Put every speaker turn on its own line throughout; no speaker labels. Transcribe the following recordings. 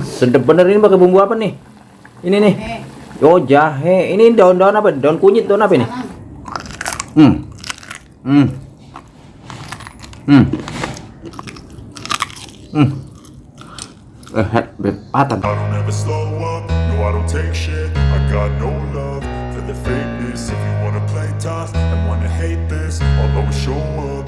Sedap bener ini pakai bumbu apa nih? Ini nih. Oh, jahe. Ini daun-daun apa? Daun kunyit, daun apa ini? Hmm. Hmm. Hmm. Hmm. Patah.
I don't ever slow up, no I don't take shit. I got no love for the fakeness. If you wanna play tough and wanna hate this, I'll always show up.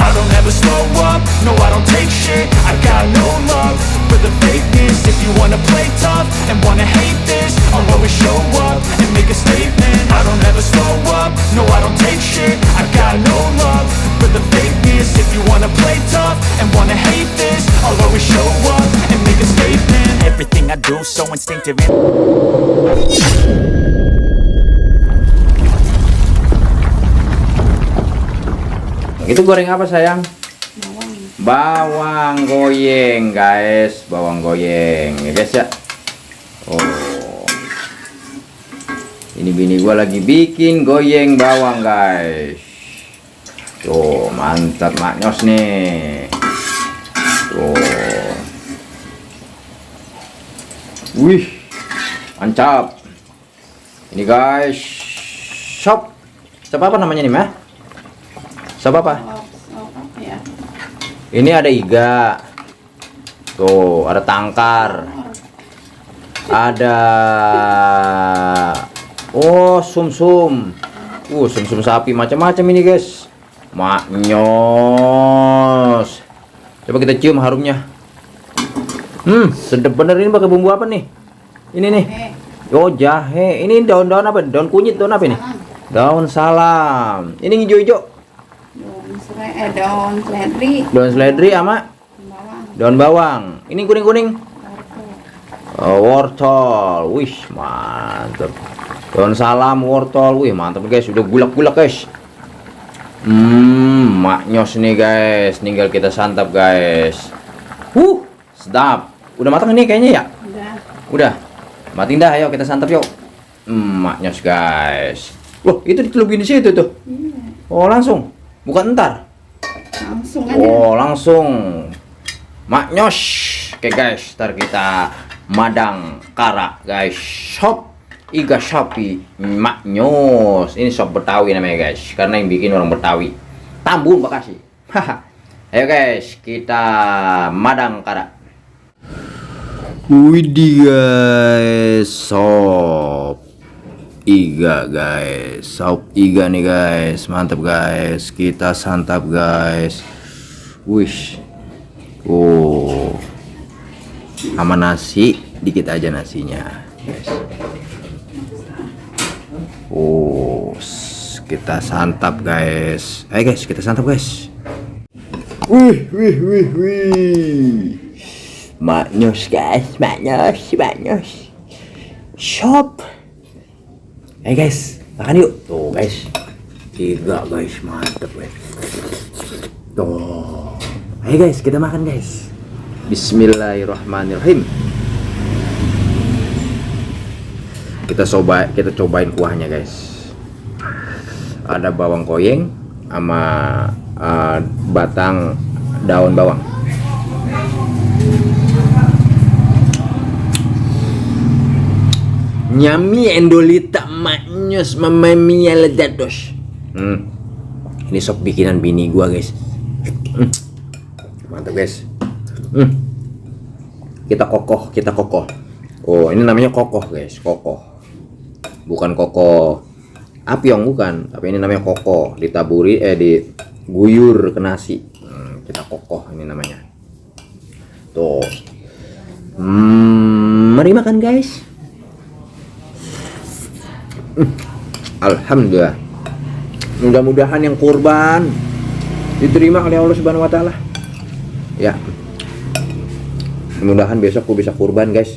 I don't ever slow up, no I don't take shit. I got no love for the fakeness. If you wanna play tough and wanna hate this, I'll always show up and make a statement. I don't ever slow up, no I don't take shit. I got no love for the fakeness. If you wanna play tough and wanna hate this, I'll always show up and make a statement. Everything I do so instinctive.
Itu goreng apa sayang? Bawang goyeng guys, bawang goyeng ya guys ya. Oh, ini bini gua lagi bikin goyeng bawang guys. Tuh mantap maknyos nih. Tuh, wih mantap. Ini guys, shop apa namanya nih mah? Shop apa? Ini ada iga, tuh ada tangkar, ada sumsum, sumsum sapi macam-macam ini guys, maknyos. Coba kita cium harumnya. Sedap bener ini pakai bumbu apa nih? Ini nih, oh jahe. Ini daun-daun apa? Daun kunyit, daun apa ini? Daun salam. Ini hijau-hijau.
Daun seledri.
Daun seledri sama daun bawang. Ini kuning-kuning. Wortel. Wih, mantap. Daun salam, wortel. Wih, mantap guys. Udah gulak-gulak guys. Maknyos nih guys. Tinggal kita santap guys. Sedap. Udah matang ini kayaknya ya? Udah. Matiin dah, ayo kita santap yuk. Maknyos guys. Loh, itu dicelupin di situ tuh. Oh, langsung. Bukan ntar.
Langsung aja.
Oh, langsung. Maknyos. Oke guys, ntar kita madang kara guys. Shop iga sapi maknyos. Ini shop Betawi namanya guys, karena yang bikin orang Betawi. Tambun Bekasi. Ayo guys, kita madang kara. Widih guys, shop iga guys, sop iga nih guys, mantap guys, kita santap guys. Wish, sama nasi, dikit aja nasinya guys. Kita santap guys. Ayo guys, kita santap guys. Wih, maknyos guys, maknyos. Shop. Hey guys, makan yuk. Tuh guys, iga guys, mantep guys. Tuh, ayo guys, kita makan guys. Bismillahirrahmanirrahim. Kita cobain kuahnya guys. Ada bawang koyeng sama batang daun bawang. Nyami endolita maknyos mamamia ledados. Ini sop bikinan bini gua guys. Mantap guys. Kita kokoh. Oh, ini namanya kokoh guys, kokoh. Bukan kokoh apiong bukan, tapi ini namanya kokoh. Ditaburi diguyur ke nasi. Kita kokoh ini namanya. Tuh. Mari makan guys. Alhamdulillah. Mudah-mudahan yang kurban diterima oleh Allah Subhanahu wa taala. Ya. Mudah-mudahan besok aku bisa kurban, guys.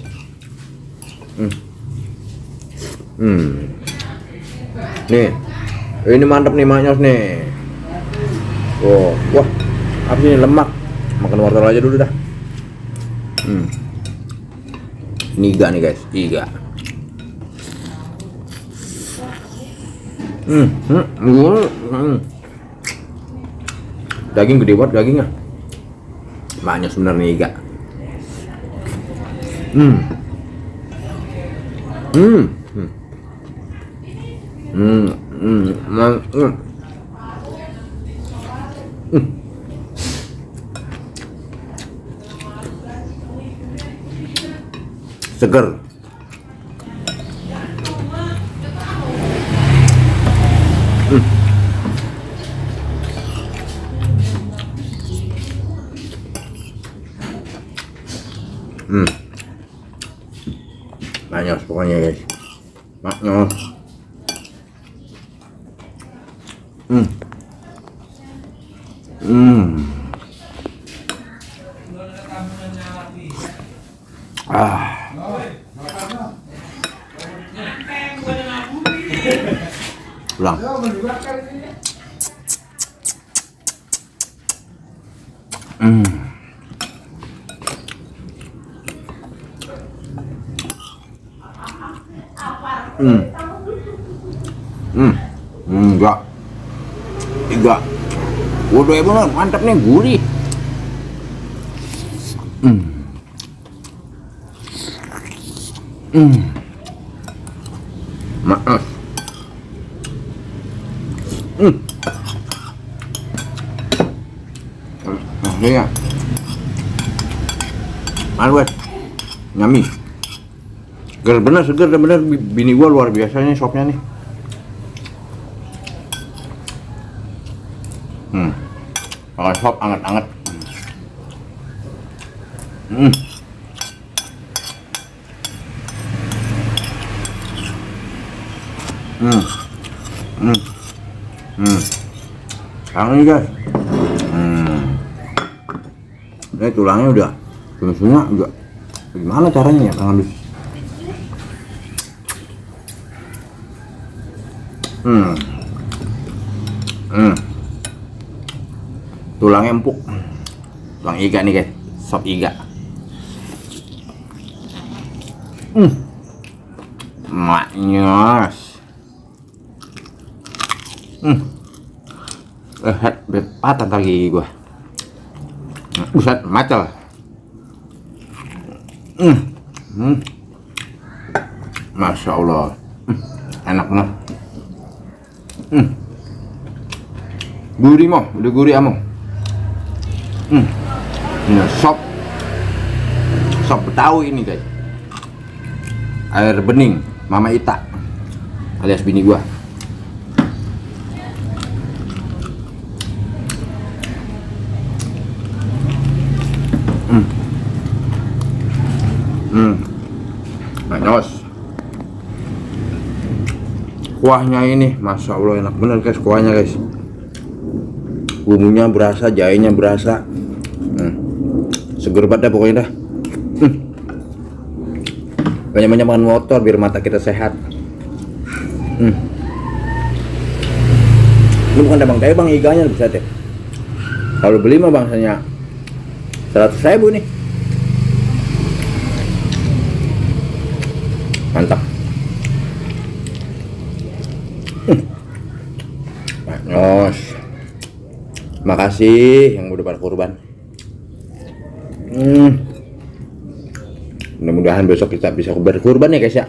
Nih. Ini mantap nih maknyos nih. Wah, apa ini lemak. Makan wortel aja dulu dah. Ini iga nih, guys. Iga. Daging gede banget dagingnya. Maknyos bener nih iga. Hmm. Hmm. Seger. Maknyos pokoknya guys. Maknyos. Pulang. Enggak. Tiga. Waduh ya bener, mantap nih, gurih. Maaf. Ya. Alwet. Nyami. Seger bener bini gua luar biasanya sopnya nih. Makan sop anget-anget. Tangan nih guys. Ini tulangnya udah semua juga. Gimana caranya ya tangan lu? Tulangnya empuk. Tulang iga nih guys, sop iga. Maknyos. Patah lagi gua. Buset, macel. Masya Allah. Enak banget. Gurih mau, udah gurih among. Ini sop Betawi ini guys. Air bening Mama Ita alias bini gua. Maknyos. Kuahnya ini Masya Allah enak bener guys, kuahnya guys. Bumbunya berasa, jahenya berasa. Seger banget dah pokoknya dah. Banyak-banyak makan motor biar mata kita sehat. Ini bukan dabang tapi bang iganya bisa deh. Kalau beli mah bangsanya 100.000 nih. Mantap. Maknyos. Makasih yang udah pada kurban. Mudah-mudahan besok kita bisa berkurban ya guys ya.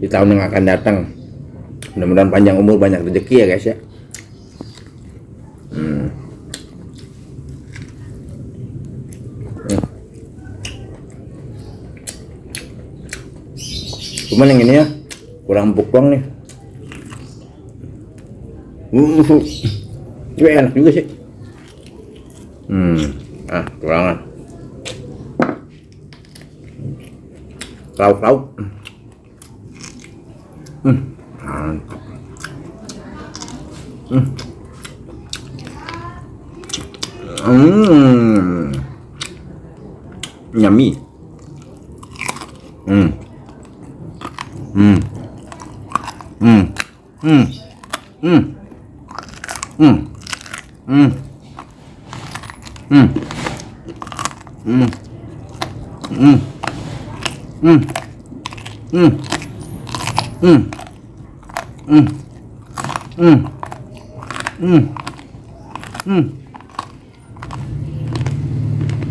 Di tahun yang akan datang. Mudah-mudahan panjang umur, banyak rezeki ya guys ya. Cuman yang ini ya kurang empuk doang nih. Tapi enak juga sih. Kurangan. Lauk-lauk. Mantap. Yummy.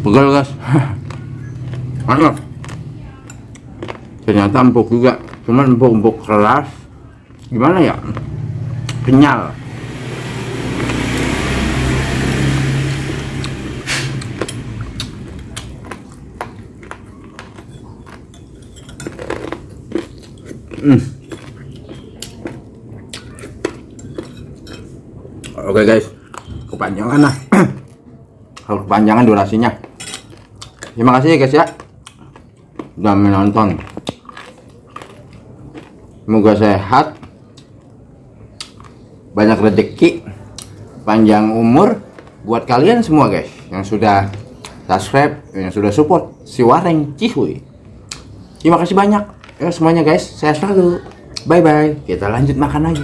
Pegal guys. Mantap. Ternyata empuk juga, cuman empuk keras. Gimana ya? Kenyal. Oke guys, kepanjangan lah. Kalau kepanjangan durasinya. Terima kasih ya guys ya, udah menonton. Semoga sehat, banyak rezeki, panjang umur buat kalian semua guys yang sudah subscribe, yang sudah support si Wareng Cihuy. Terima kasih banyak ya semuanya guys. Saya selalu. Bye bye. Kita lanjut makan lagi.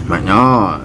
Maknyos.